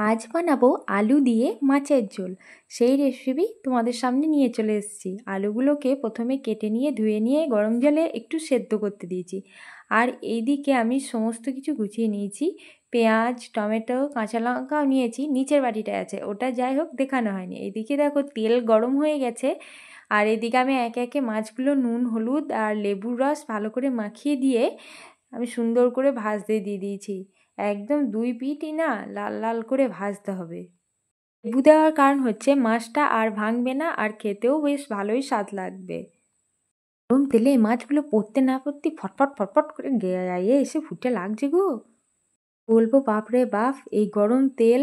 আজ বানাবো আলু দিয়ে মাছের ঝোল। সেই রেসিপি তোমাদের সামনে নিয়ে চলে এসেছি। আলুগুলোকে প্রথমে কেটে নিয়ে ধুয়ে নিয়ে গরম জলে একটু সেদ্ধ করতে দিয়েছি। আর এইদিকে আমি সমস্ত কিছু গুছিয়ে নিয়েছি। পেঁয়াজ, টমেটো, কাঁচা লঙ্কাও নিয়েছি, নিচের বাটিটায় আছে, ওটা যাই হোক দেখানো হয়নি। এইদিকে দেখো তেল গরম হয়ে গেছে। আর এদিকে আমি একে একে মাছগুলো নুন, হলুদ আর লেবুর রস ভালো করে মাখিয়ে দিয়ে আমি সুন্দর করে ভাজতে দিয়ে দিয়েছি। একদম দুই পিঠই না লাল লাল করে ভাজতে হবে। লেবু দেওয়ার কারণ হচ্ছে মাছটা আর ভাঙবে না, আর খেতেও বেশ ভালোই স্বাদ লাগবে। গরম তেলে মাছগুলো পড়তে না পড়তে ফটফট ফটফট করে গায়ে এসে ফুটে লাগছে গো। বলবো বাপরে বাপ, এই গরম তেল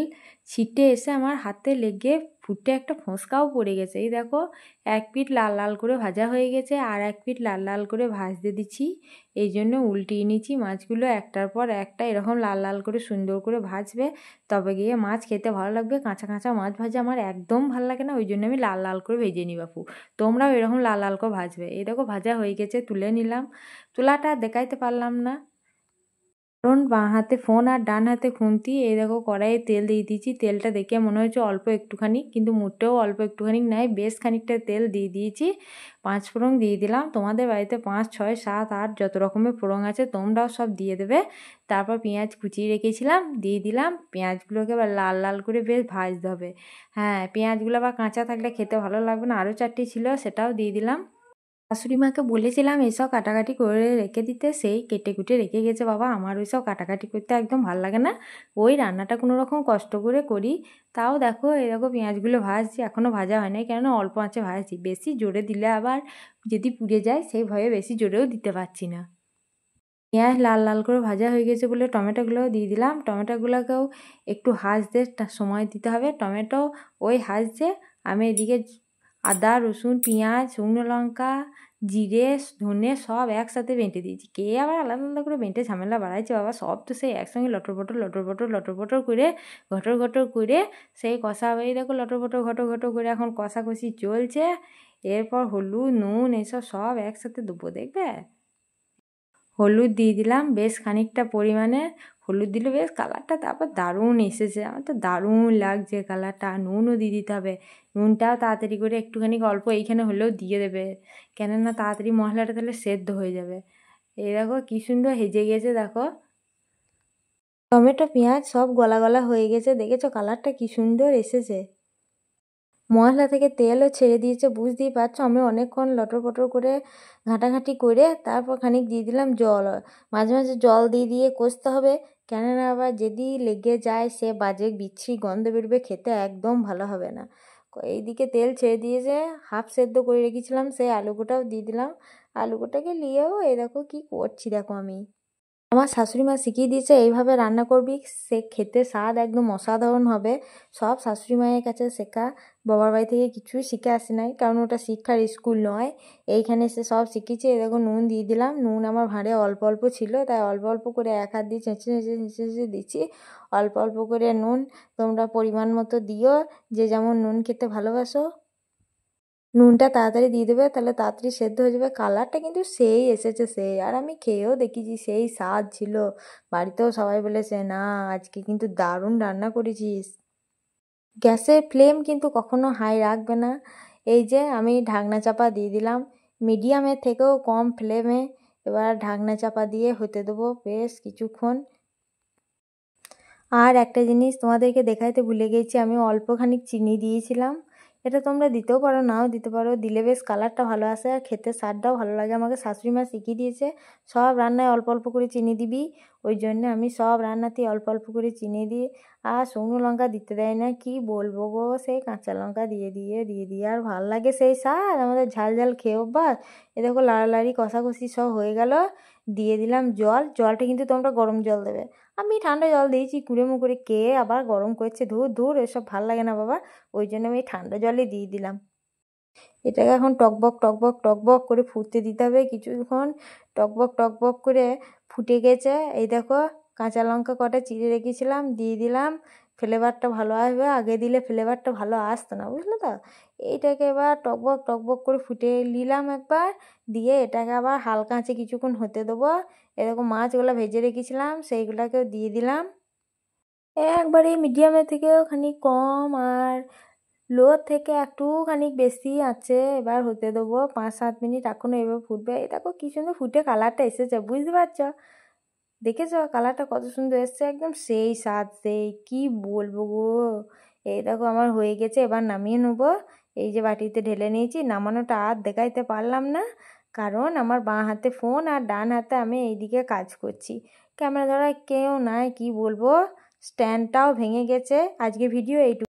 ছিটে এসে আমার হাতে লেগে ফুটে একটা ফোঁসকাও পড়ে গেছে। এই দেখো, এক পিঠ লাল লাল করে ভাজা হয়ে গেছে, আর এক পিঠ লাল লাল করে ভাজতে দিচ্ছি। এই জন্য উল্টিয়ে নিচ্ছি। মাছগুলো একটার পর একটা এরকম লাল লাল করে সুন্দর করে ভাজবে, তবে গিয়ে মাছ খেতে ভালো লাগবে। কাঁচা কাঁচা মাছ ভাজা আমার একদম ভালো লাগে না, ওই জন্য আমি লাল লাল করে ভেজে নিই বাপু। তোমরাও এরকম লাল লাল করে ভাজবে। এই দেখো ভাজা হয়ে গেছে, তুলে নিলাম। তোলাটা দেখাইতে পারলাম না কারণ বাঁ হাতে ফোন আর ডান হাতে খুন্তি। এই দেখো কড়াইয়ে তেল দিয়ে দিয়েছি। তেলটা দেখে মনে হচ্ছে অল্প একটুখানি, কিন্তু মোটেও অল্প একটুখানি নয়, বেশ খানিকটা তেল দিয়ে দিয়েছি। 5 ফোড়ন দিয়ে দিলাম। তোমাদের বাড়িতে 5, 6, 7, 8 যত রকমের ফোড়ন আছে তোমরাও সব দিয়ে দেবে। তারপর পেঁয়াজ কুচিয়ে রেখেছিলাম দিয়ে দিলাম। পেঁয়াজগুলোকে আবার লাল লাল করে বেশ ভাজতে হবে। হ্যাঁ, পেঁয়াজগুলো আবার কাঁচা থাকলে খেতে ভালো লাগবে না। আরও 4টি ছিল, সেটাও দিয়ে দিলাম। শাশুড়ি মাকে বলেছিলাম এসব কাটাকাটি করে রেখে দিতে, সেই কেটে কুটে রেখে গেছে। বাবা, আমার ওইসব কাটাকাটি করতে একদম ভালো লাগে না। ওই রান্নাটা কোনো রকম কষ্ট করে করি। তাও দেখো এরকম পেঁয়াজগুলো ভাজছি, এখনও ভাজা হয়নি, কেননা অল্প আঁচে ভাজছি। বেশি জোরে দিলে আবার যদি পুড়ে যায় সেই ভয়ে বেশি জোরেও দিতে পারছি না। পেঁয়াজ লাল লাল করে ভাজা হয়ে গেছে বলে টমেটোগুলোও দিয়ে দিলাম। টমেটোগুলোকেও একটু ভাজতে সময় দিতে হবে। টমেটো ওই ভাজছে, আমি এদিকে আদা, রসুন, পেঁয়াজ, শুকনো লঙ্কা, জিরে, ধনে সব একসাথে বেটে দিয়েছি। কে আবার আলাদা আলাদা করে বেটে ঝামেলা বাড়াইছে বাবা, সব তো সেই একসঙ্গে লটর পটর লটর পটর লটর পটর করে ঘটর ঘটর করে সেই কষা হয়ে দেখো লটর পটর ঘটর ঘটর করে এখন কষাকষি চলছে। এরপর হলুদ, নুন এসব সব একসাথে দেবো, দেখবে। হলুদ দিয়ে দিলাম বেশ খানিকটা পরিমাণে। হলুদ দিলে বেশ কালারটা তারপর দারুণ এসেছে, আমার তো দারুণ লাগছে কালারটা। নুনও দিয়ে দিতে হবে। নুনটাও তাড়াতাড়ি করে একটুখানি অল্প এইখানে হলেও দিয়ে দেবে, কেননা তাড়াতাড়ি মশলাটা তাহলে সেদ্ধ হয়ে যাবে। এই দেখো কী সুন্দর হেজে গেছে, দেখো টমেটো পেঁয়াজ সব গলা গলা হয়ে গেছে, দেখেছো কালারটা কী সুন্দর এসেছে। মশলা থেকে তেলও ছেড়ে দিয়েছে, বুঝতেই পারছো। আমি অনেকক্ষণ লটর পটর করে ঘাঁটাঘাঁটি করে তারপর খানিক দিয়ে দিলাম জল। মাঝে মাঝে জল দিয়ে দিয়ে কষতে হবে, কেননা আবার যদি লেগে যায় সে বাজে বিচ্ছিরি গন্ধ বেরোবে, খেতে একদম ভালো হবে না। এইদিকে তেল ছেড়ে দিয়েছে, হাফ সেদ্ধ করে রেখেছিলাম সেই আলু গোটাও দিয়ে দিলাম। আলু গোটাকে নিয়েও এই দেখো কী করছি, দেখো আমি আমার শাশুড়ি মা শিখিয়ে দিয়েছে এইভাবে রান্না করবি, সে খেতে স্বাদ একদম অসাধারণ হবে। সব শাশুড়ি মায়ের কাছে শেখা, বাবার বাড়ি থেকে কিছুই শিখে আসে নাই, কারণ ওটা শিক্ষার স্কুল নয়। এইখানে সে সব শিখেছে। এই দেখো নুন দিয়ে দিলাম। নুন আমার ভাঁড়ে অল্প অল্প ছিল, তাই অল্প অল্প করে এক হাত দিয়ে চেঁচে চেঁচে চেঁচে চেঁচে দিচ্ছি। অল্প অল্প করে নুন তোমরা পরিমাণ মতো দিও, যে যেমন নুন খেতে ভালোবাসো। নুনটা তাড়াতাড়ি দিয়ে দেবে, তাহলে তাড়াতাড়ি সেদ্ধ হয়ে যাবে। কালারটা কিন্তু সেই এসেছে সেই, আর আমি খেয়েও দেখেছি সেই স্বাদ ছিল। বাড়িতেও সবাই বলেছে, না আজকে কিন্তু দারুণ রান্না করেছিস। গ্যাসের ফ্লেম কিন্তু কখনো হাই রাখবে না। এই যে আমি ঢাকনা চাপা দিয়ে দিলাম, মিডিয়ামের থেকেও কম ফ্লেমে। এবার ঢাকনা চাপা দিয়ে হতে দেবো বেশ কিছুক্ষণ। আর একটা জিনিস তোমাদেরকে দেখাইতে ভুলে গেছি, আমি অল্প খানিক চিনি দিয়েছিলাম। এটা তোমরা দিতেও পারো, নাও দিতে পারো, দিলে বেশ কালারটা ভালো আসে আর খেতে স্বাদটাও ভালো লাগে। আমাকে শাশুড়ি মা শিখিয়ে দিয়েছে সব রান্নায় অল্প অল্প করে চিনি দিবি, ওই জন্য আমি সব রান্নাতেই অল্প অল্প করে চিনি দিই। আর শুকনো লঙ্কা দিতে দেয় না, কি বলবো গো, সেই কাঁচা লঙ্কা দিয়ে দিয়ে দিয়ে দিয়ে আর ভাল লাগে সেই স্বাদ। আমাদের ঝাল ঝাল খেয়ে অভ্যাস। এ দেখো লাড়ালাড়ি কষাকষি সব হয়ে গেল, দিয়ে দিলাম জল। জলটা কিন্তু তোমরা গরম জল দেবে, আমি ঠান্ডা জল দিয়েছি কুড়েমো করে। কে আবার গরম করছে, ধুর ধুর এসব ভাল লাগে না বাবা, ওই জন্য আমি ঠান্ডা জলই দিয়ে দিলাম। এটাকে এখন টকবক টকবক টকবক করে ফুটতে দিতে হবে কিছুক্ষণ। টকবক টকবক করে ফুটে গেছে। এই দেখো কাঁচা লঙ্কা কটা চিড়ে রেখেছিলাম দিয়ে দিলাম, ফ্লেভারটা ভালো আসবে। আগে দিলে ফ্লেভারটা ভালো আসতো না, বুঝলে তো। এইটাকে এবার টকবক টকবক করে ফুটে নিলাম একবার, দিয়ে এটাকে আবার হালকা আঁচে কিছুক্ষণ হতে দেবো। এরকম মাছগুলো ভেজে রেখেছিলাম সেইগুলোকেও দিয়ে দিলাম। একবারে মিডিয়ামের থেকেও খানিক কম আর লোর থেকে একটুখানি বেশি আছে। এবার হতে দেবো 5-7 মিনিট, এখনও এবার ফুটবে। এই দেখো কী সুন্দর ফুটে কালারটা এসেছে, বুঝতে পারছো? দেখেছো কালারটা কত সুন্দর এসছে, একদম সেই স্বাদ, সেই কি বলবো গো। এই দেখো আমার হয়ে গেছে, এবার নামিয়ে নেবো। এই যে বাটিতে ঢেলে নিয়েছি, নামানোটা আর দেখাইতে পারলাম না, কারণ আমার বাঁ হাতে ফোন আর ডান হাতে আমি এইদিকে কাজ করছি। ক্যামেরা ধরার কেউ নাই, কি বলবো, স্ট্যান্ডটাও ভেঙে গেছে। আজকে ভিডিও এইটুকু।